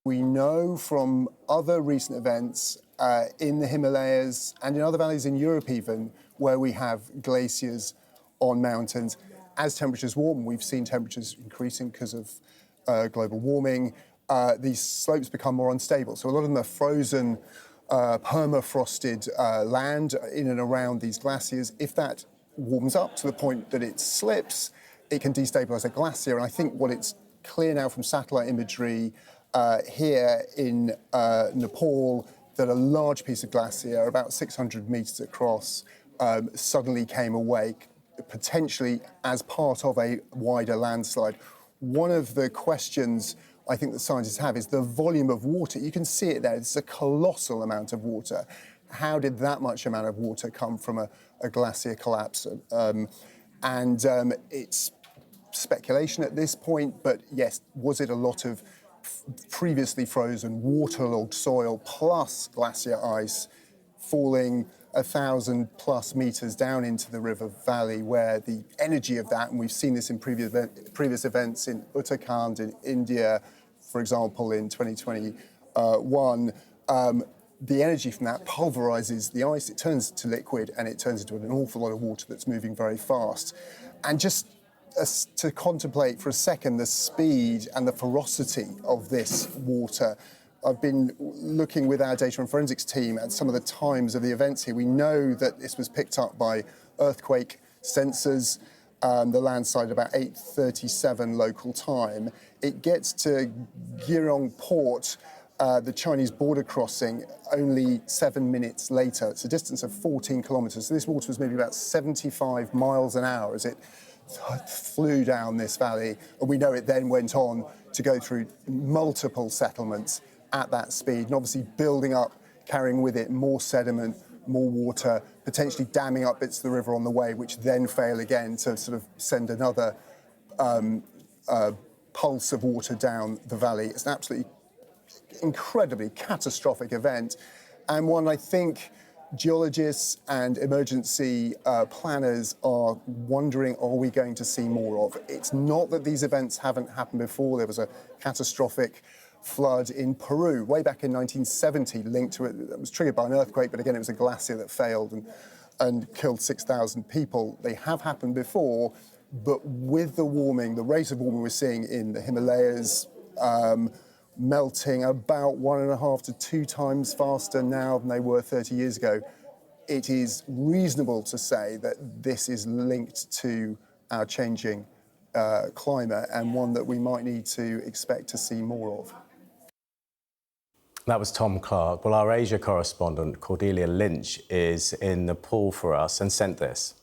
We know from other recent events in the Himalayas and in other valleys in Europe even, where we have glaciers on mountains, as temperatures warm, we've seen temperatures increasing because of global warming, these slopes become more unstable. So a lot of them are frozen, permafrosted land in and around these glaciers. If that warms up to the point that it slips, it can destabilize a glacier. And I think what it's clear now from satellite imagery here in Nepal, that a large piece of glacier, about 600 meters across, suddenly came awake, potentially as part of a wider landslide. One of the questions I think that scientists have is the volume of water. You can see it there. It's a colossal amount of water. How did that much amount of water come from a glacier collapse? It's speculation at this point, but yes, was it a lot of previously frozen, waterlogged soil plus glacier ice falling 1,000+ meters down into the river valley, where the energy of that, and we've seen this in previous events in Uttarakhand, in India, for example, in 2021, the energy from that pulverizes the ice, it turns to liquid, and it turns into an awful lot of water that's moving very fast. And just to contemplate for a second the speed and the ferocity of this water, I've been looking with our data and forensics team at some of the times of the events here. We know that this was picked up by earthquake sensors, the landslide about 8:37 local time. It gets to Girong Port, the Chinese border crossing, only 7 minutes later. It's a distance of 14 kilometers. So this water was maybe about 75 miles an hour as it flew down this valley. And we know it then went on to go through multiple settlements at that speed, and obviously building up, carrying with it more sediment, more water, potentially damming up bits of the river on the way, which then fail again to sort of send another pulse of water down the valley. It's an absolutely incredibly catastrophic event, and one I think geologists and emergency planners are wondering, are we going to see more of? It's not that these events haven't happened before. There was a catastrophic flood in Peru way back in 1970 linked to it. It was triggered by an earthquake, but again, it was a glacier that failed and killed 6,000 people. They have happened before, but with the warming, the rate of warming we're seeing in the Himalayas, melting about 1.5 to 2 times faster now than they were 30 years ago, it is reasonable to say that this is linked to our changing climate, and one that we might need to expect to see more of. That was Tom Clark. Well, our Asia correspondent, Cordelia Lynch, is in Nepal for us and sent this.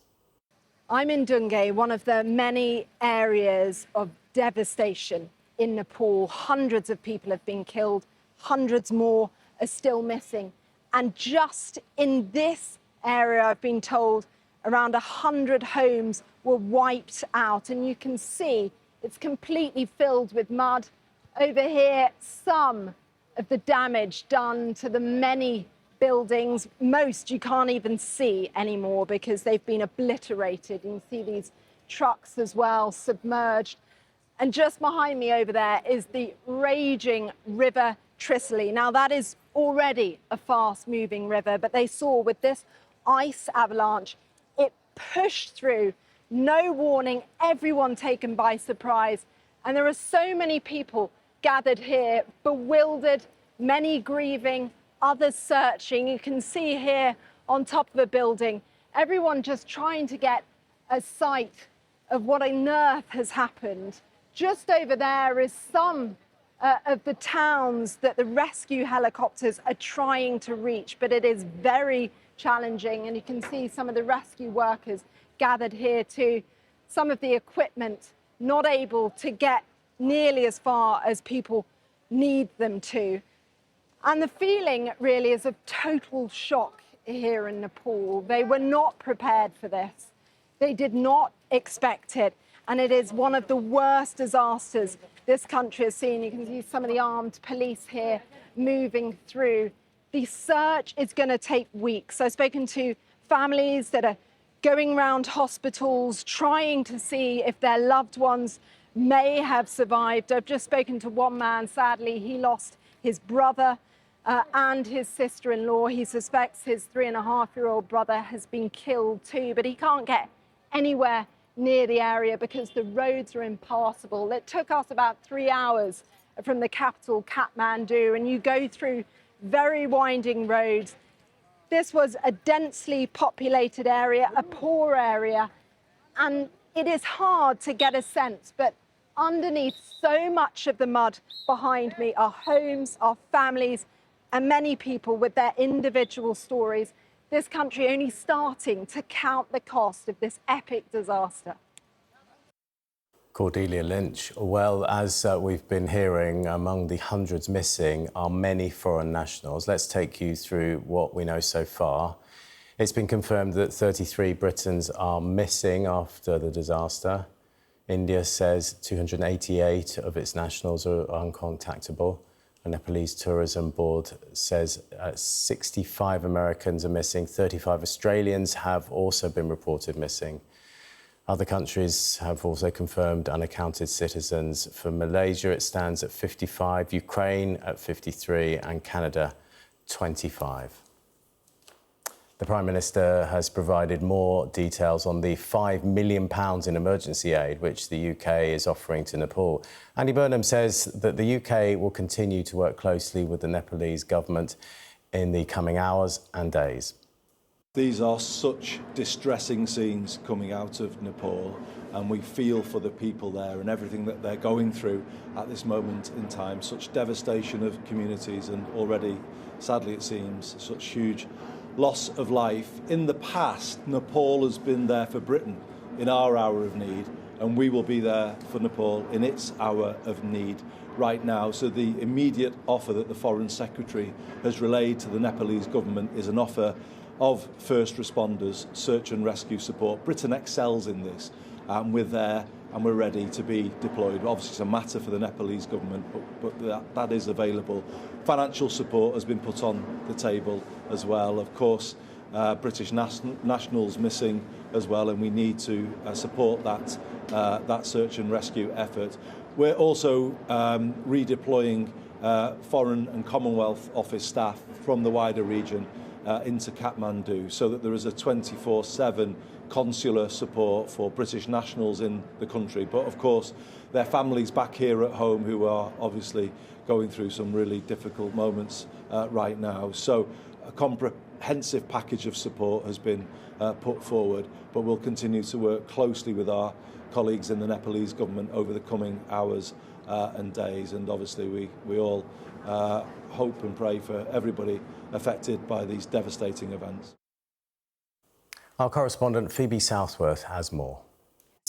I'm in Dhunge, one of the many areas of devastation in Nepal. Hundreds of people have been killed, hundreds more are still missing. And just in this area, I've been told, around 100 homes were wiped out. And you can see it's completely filled with mud. Over here, some of the damage done to the many buildings. Most you can't even see anymore because they've been obliterated. You can see these trucks as well, submerged. And just behind me over there is the raging River Tricely. Now, that is already a fast-moving river, but they saw with this ice avalanche, it pushed through, no warning, everyone taken by surprise. And there are so many people gathered here, bewildered, many grieving, others searching. You can see here on top of a building, everyone just trying to get a sight of what on earth has happened. Just over there is some of the towns that the rescue helicopters are trying to reach, but it is very challenging. And you can see some of the rescue workers gathered here too. Some of the equipment not able to get nearly as far as people need them to. And the feeling really is of total shock here in Nepal. They were not prepared for this. They did not expect it. And it is one of the worst disasters this country has seen. You can see some of the armed police here moving through. The search is going to take weeks. I've spoken to families that are going around hospitals, trying to see if their loved ones may have survived. I've just spoken to one man. Sadly, he lost his brother and his sister-in-law. He suspects his 3.5-year-old brother has been killed too, but he can't get anywhere near the area because the roads are impassable. It took us about 3 hours from the capital, Kathmandu, and you go through very winding roads. This was a densely populated area, a poor area, and it is hard to get a sense, but underneath so much of the mud behind me are homes, are families, and many people with their individual stories. This country only starting to count the cost of this epic disaster. Cordelia Lynch. Well, as we've been hearing, among the hundreds missing are many foreign nationals. Let's take you through what we know so far. It's been confirmed that 33 Britons are missing after the disaster. India says 288 of its nationals are uncontactable. The Nepalese Tourism Board says 65 Americans are missing. 35 Australians have also been reported missing. Other countries have also confirmed unaccounted citizens. For Malaysia, it stands at 55, Ukraine at 53, and Canada 25. The Prime Minister has provided more details on the £5 million in emergency aid which the UK is offering to Nepal. Andy Burnham says that the UK will continue to work closely with the Nepalese government in the coming hours and days. These are such distressing scenes coming out of Nepal, and we feel for the people there and everything that they're going through at this moment in time. Such devastation of communities and already, sadly it seems, such huge loss of life. In the past, Nepal has been there for Britain in our hour of need, and we will be there for Nepal in its hour of need right now. So the immediate offer that the Foreign Secretary has relayed to the Nepalese government is an offer of first responders, search and rescue support. Britain excels in this, and we're there and we're ready to be deployed. Obviously it's a matter for the Nepalese government, but that is available. Financial support has been put on the table as well. Of course, British nationals missing as well, and we need to support that search and rescue effort. We're also redeploying Foreign and Commonwealth Office staff from the wider region into Kathmandu, so that there is a 24/7 consular support for British nationals in the country, but of course their families back here at home who are obviously going through some really difficult moments right now. So a comprehensive package of support has been put forward, but we'll continue to work closely with our colleagues in the Nepalese government over the coming hours and days, and obviously we all hope and pray for everybody affected by these devastating events. Our correspondent Phoebe Southworth has more.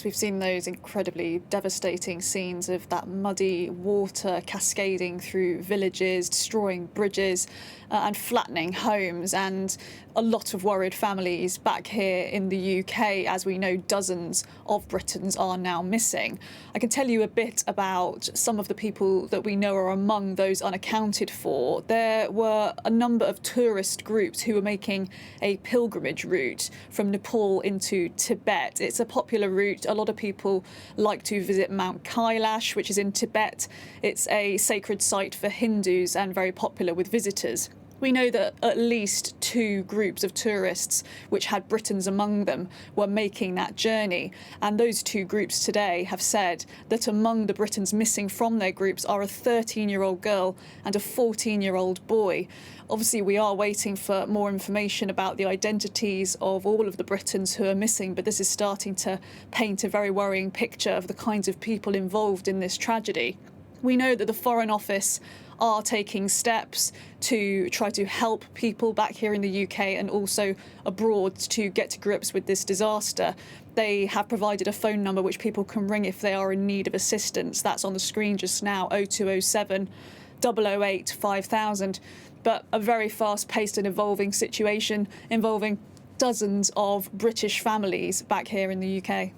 We've seen those incredibly devastating scenes of that muddy water cascading through villages, destroying bridges and flattening homes, and a lot of worried families back here in the UK. As we know, dozens of Britons are now missing. I can tell you a bit about some of the people that we know are among those unaccounted for. There were a number of tourist groups who were making a pilgrimage route from Nepal into Tibet. It's a popular route. A lot of people like to visit Mount Kailash, which is in Tibet. It's a sacred site for Hindus and very popular with visitors. We know that at least 2 groups of tourists, which had Britons among them, were making that journey. And those 2 groups today have said that among the Britons missing from their groups are a 13-year-old girl and a 14-year-old boy. Obviously, we are waiting for more information about the identities of all of the Britons who are missing, but this is starting to paint a very worrying picture of the kinds of people involved in this tragedy. We know that the Foreign Office are taking steps to try to help people back here in the UK and also abroad to get to grips with this disaster. They have provided a phone number which people can ring if they are in need of assistance. That's on the screen just now, 0207 008 5000. But a very fast-paced and evolving situation involving dozens of British families back here in the UK.